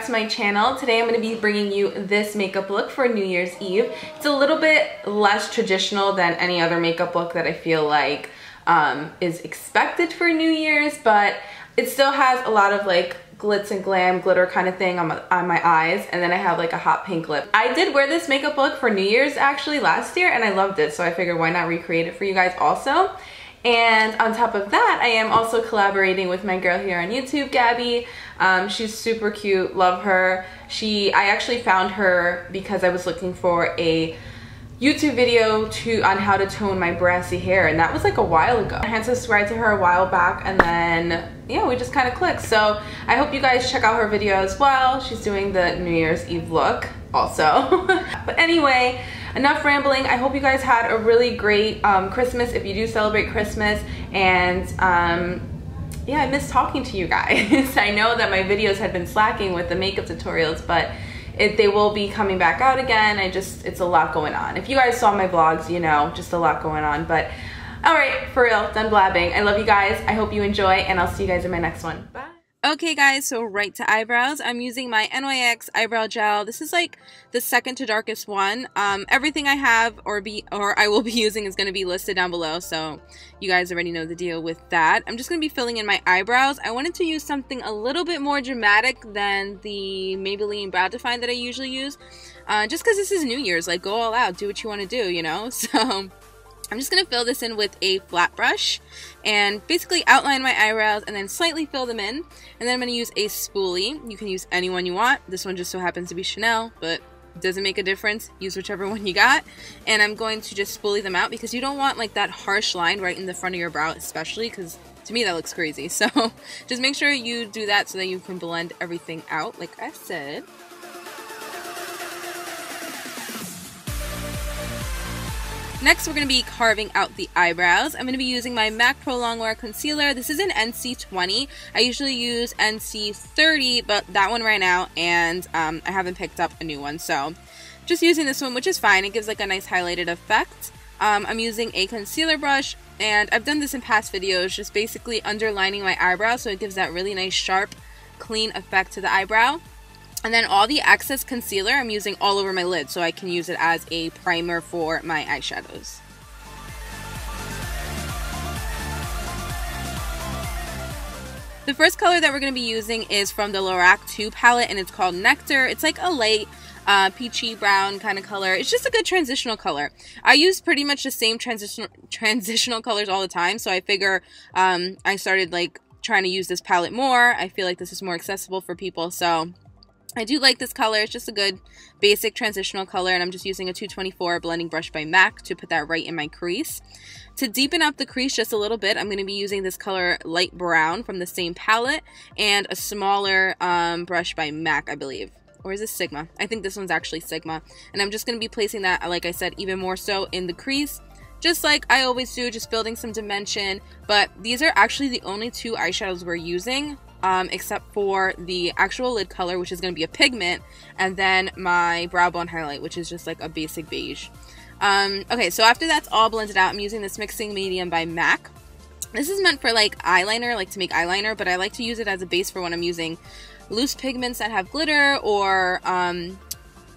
back to my channel. Today I'm going to be bringing you this makeup look for New Year's Eve. It's a little bit less traditional than any other makeup look that I feel like is expected for New Year's, but it still has a lot of like glitz and glam glitter kind of thing on my eyes, and then I have like a hot pink lip. I did wear this makeup look for New Year's actually last year, and I loved it, so I figured why not recreate it for you guys also. And on top of that, I am also collaborating with my girl here on YouTube, Gabby. She's super cute, love her. I actually found her because I was looking for a YouTube video on how to tone my brassy hair, and that was like a while ago. I had subscribed to her a while back, and then yeah, we just kind of clicked. So I hope you guys check out her video as well. She's doing the New Year's Eve look also. But anyway, enough rambling. I hope you guys had a really great Christmas if you do celebrate Christmas, and yeah, I miss talking to you guys. I know that my videos had been slacking with the makeup tutorials, but they will be coming back out again. It's a lot going on. If you guys saw my vlogs, you know, just a lot going on. But all right, for real, done blabbing. I love you guys. I hope you enjoy, and I'll see you guys in my next one. Bye. Okay guys, so right to eyebrows. I'm using my NYX Eyebrow Gel. This is like the second to darkest one. Everything I have or I will be using is going to be listed down below, so you guys already know the deal with that. I'm just going to be filling in my eyebrows. I wanted to use something a little bit more dramatic than the Maybelline Brow Define that I usually use. Just because this is New Year's, like go all out, do what you want to do, you know? So I'm just going to fill this in with a flat brush and basically outline my eyebrows and then slightly fill them in. And then I'm going to use a spoolie. You can use any one you want. This one just so happens to be Chanel, but it doesn't make a difference. Use whichever one you got. And I'm going to just spoolie them out because you don't want like that harsh line right in the front of your brow, especially because to me that looks crazy. So just make sure you do that so that you can blend everything out like I said. Next, we're going to be carving out the eyebrows. I'm going to be using my MAC Pro Longwear Concealer. This is an NC20. I usually use NC30, but that one ran out, and I haven't picked up a new one. So just using this one, which is fine. It gives like a nice highlighted effect. I'm using a concealer brush, and I've done this in past videos, just basically underlining my eyebrow so it gives that really nice, sharp, clean effect to the eyebrow. And then all the excess concealer I'm using all over my lid so I can use it as a primer for my eyeshadows. The first color that we're going to be using is from the Lorac 2 palette, and it's called Nectar. It's like a light peachy brown kind of color. It's just a good transitional color. I use pretty much the same transitional colors all the time, so I figure I started like trying to use this palette more. I feel like this is more accessible for people, so I do like this color. It's just a good basic transitional color, and I'm just using a 224 blending brush by MAC to put that right in my crease. To deepen up the crease just a little bit, I'm going to be using this color light brown from the same palette and a smaller brush by MAC, I believe. Or is this Sigma? I think this one's actually Sigma. And I'm just going to be placing that, like I said, even more so in the crease, just like I always do, just building some dimension. But these are actually the only two eyeshadows we're using, except for the actual lid color, which is going to be a pigment, and then my brow bone highlight, which is just like a basic beige. Okay, so after that's all blended out, I'm using this mixing medium by MAC. This is meant for like eyeliner, like to make eyeliner, but I like to use it as a base for when I'm using loose pigments that have glitter or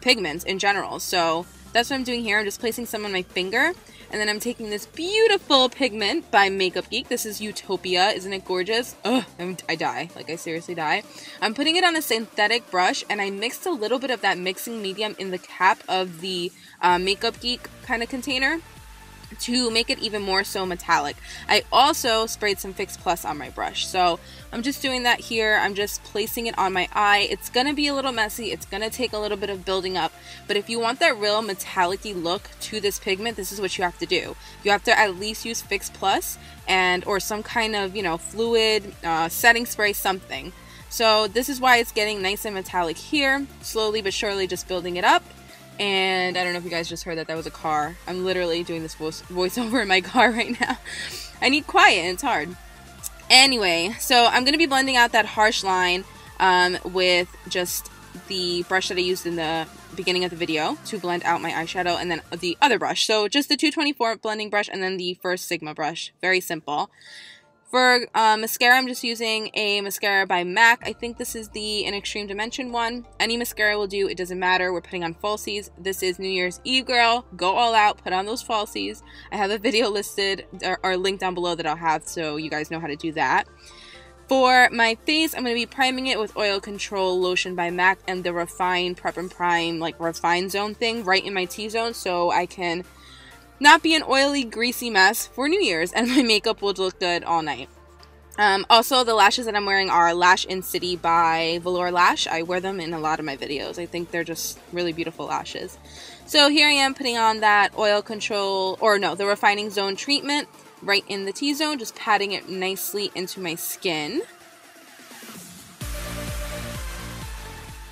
pigments in general. So that's what I'm doing here. I'm just placing some on my finger. And then I'm taking this beautiful pigment by Makeup Geek. This is Utopia. Isn't it gorgeous? Ugh, I die. Like, I seriously die. I'm putting it on a synthetic brush, and I mixed a little bit of that mixing medium in the cap of the Makeup Geek kind of container to make it even more so metallic. I also sprayed some Fix Plus on my brush. So I'm just doing that here. I'm just placing it on my eye. It's going to be a little messy. It's going to take a little bit of building up. But if you want that real metallic-y look to this pigment, this is what you have to do. You have to at least use Fix Plus or some kind of, you know, fluid, setting spray, something. So this is why it's getting nice and metallic here. Slowly but surely just building it up. And I don't know if you guys just heard that. That was a car. I'm literally doing this voiceover in my car right now. I need quiet and it's hard. Anyway, so I'm going to be blending out that harsh line with just the brush that I used in the beginning of the video to blend out my eyeshadow, and then the other brush. So just the 224 blending brush and then the first Sigma brush. Very simple. For mascara, I'm just using a mascara by MAC. I think this is the In Extreme Dimension one. Any mascara will do. It doesn't matter. We're putting on falsies. This is New Year's Eve, girl. Go all out. Put on those falsies. I have a video listed or linked down below that I'll have so you guys know how to do that. For my face, I'm going to be priming it with Oil Control Lotion by MAC and the Refine Prep and Prime, like Refine Zone thing right in my T-zone so I can not be an oily, greasy mess for New Year's and my makeup will look good all night. Also, the lashes that I'm wearing are Lash in City by Velour Lash. I wear them in a lot of my videos. I think they're just really beautiful lashes. So here I am putting on that Oil Control, or no, the Refining Zone treatment right in the T-zone, just patting it nicely into my skin.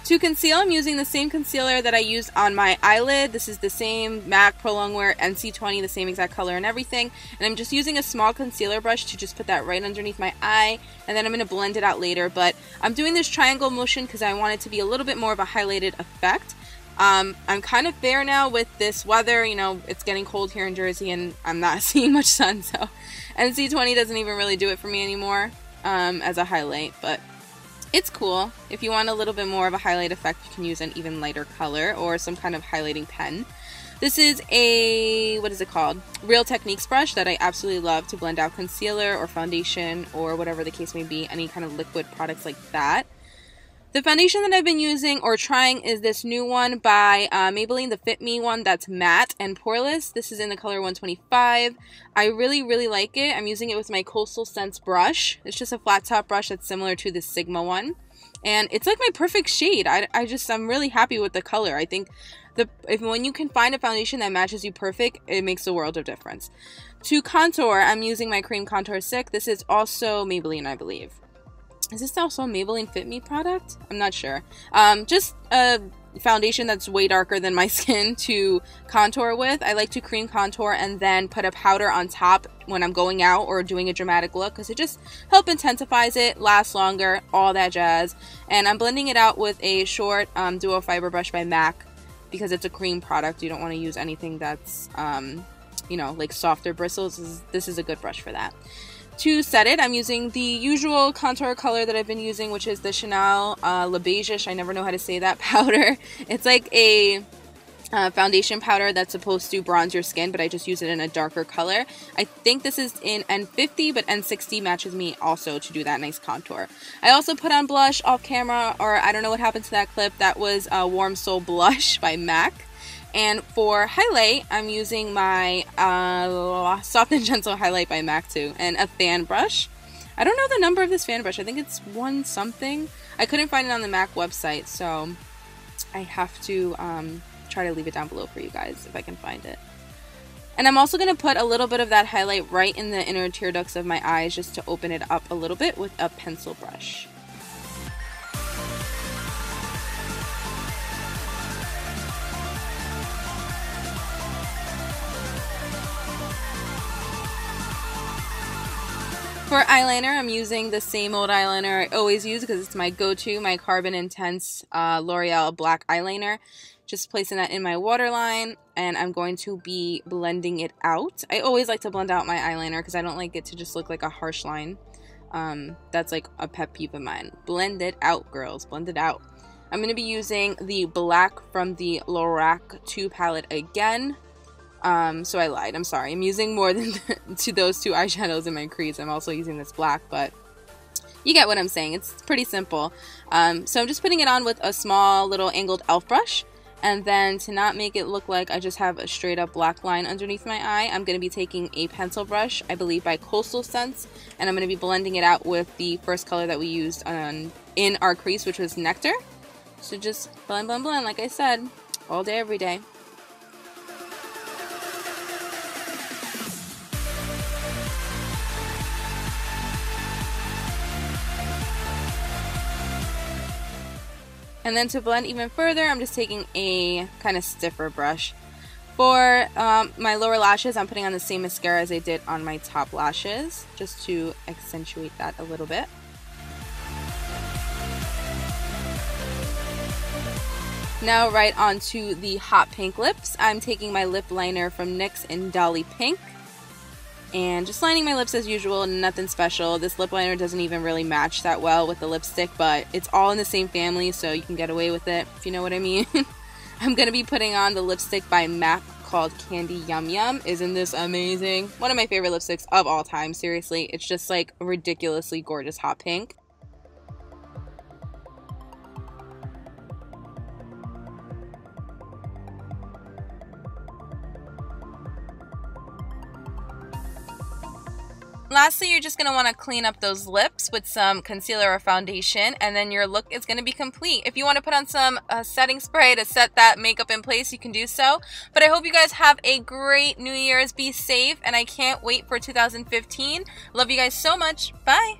To conceal, I'm using the same concealer that I used on my eyelid. This is the same MAC Pro Longwear NC20, the same exact color and everything. And I'm just using a small concealer brush to just put that right underneath my eye. And then I'm going to blend it out later. But I'm doing this triangle motion because I want it to be a little bit more of a highlighted effect. I'm kind of fair now with this weather. You know, it's getting cold here in Jersey and I'm not seeing much sun. So NC20 doesn't even really do it for me anymore as a highlight. But it's cool. If you want a little bit more of a highlight effect, you can use an even lighter color or some kind of highlighting pen. This is a, what is it called? Real Techniques brush that I absolutely love to blend out concealer or foundation or whatever the case may be, any kind of liquid products like that. The foundation that I've been using or trying is this new one by Maybelline, the Fit Me one that's matte and poreless. This is in the color 125. I really, really like it. I'm using it with my Coastal Scents brush. It's just a flat top brush that's similar to the Sigma one. And it's like my perfect shade. I'm really happy with the color. I think when you can find a foundation that matches you perfect, it makes a world of difference. To contour, I'm using my Cream Contour Stick. This is also Maybelline, I believe. Is this also a Maybelline Fit Me product? I'm not sure. Just a foundation that's way darker than my skin to contour with. I like to cream contour and then put a powder on top when I'm going out or doing a dramatic look because it just helps intensifies it, lasts longer, all that jazz. And I'm blending it out with a short duo fiber brush by MAC because it's a cream product. You don't want to use anything that's, you know, like softer bristles. This is a good brush for that. To set it, I'm using the usual contour color that I've been using, which is the Chanel Le Beiges, I never know how to say that, powder. It's like a foundation powder that's supposed to bronze your skin, but I just use it in a darker color. I think this is in N50, but N60 matches me also to do that nice contour. I also put on blush off camera, or I don't know what happened to that clip. That was Warm Soul Blush by MAC. And for highlight, I'm using my Soft and Gentle Highlight by MAC too, and a fan brush. I don't know the number of this fan brush. I think it's 1 something. I couldn't find it on the MAC website, so I have to try to leave it down below for you guys if I can find it. And I'm also going to put a little bit of that highlight right in the inner tear ducts of my eyes just to open it up a little bit with a pencil brush. For eyeliner, I'm using the same old eyeliner I always use because it's my go-to, my Carbon Intense L'Oreal Black Eyeliner. Just placing that in my waterline, and I'm going to be blending it out. I always like to blend out my eyeliner because I don't like it to just look like a harsh line. That's like a pet peeve of mine. Blend it out, girls. Blend it out. I'm going to be using the black from the Lorac 2 palette again. So I lied. I'm sorry. I'm using more than those 2 eyeshadows in my crease. I'm also using this black, but you get what I'm saying. It's pretty simple. So I'm just putting it on with a small little angled elf brush. And then to not make it look like I just have a straight up black line underneath my eye, I'm going to be taking a pencil brush, I believe by Coastal Scents, and I'm going to be blending it out with the first color that we used in our crease, which was Nectar. So just blend, blend, blend, like I said, all day, every day. And then to blend even further, I'm just taking a kind of stiffer brush. For my lower lashes, I'm putting on the same mascara as I did on my top lashes, just to accentuate that a little bit. Now right onto the hot pink lips. I'm taking my lip liner from NYX in Dolly Pink. And just lining my lips as usual, nothing special. This lip liner doesn't even really match that well with the lipstick, but it's all in the same family, so you can get away with it, if you know what I mean. I'm going to be putting on the lipstick by MAC called Candy Yum Yum. Isn't this amazing? One of my favorite lipsticks of all time, seriously. It's just like a ridiculously gorgeous hot pink. Lastly, you're just going to want to clean up those lips with some concealer or foundation, and then your look is going to be complete. If you want to put on some setting spray to set that makeup in place, you can do so. But I hope you guys have a great New Year's. Be safe, and I can't wait for 2015. Love you guys so much. Bye!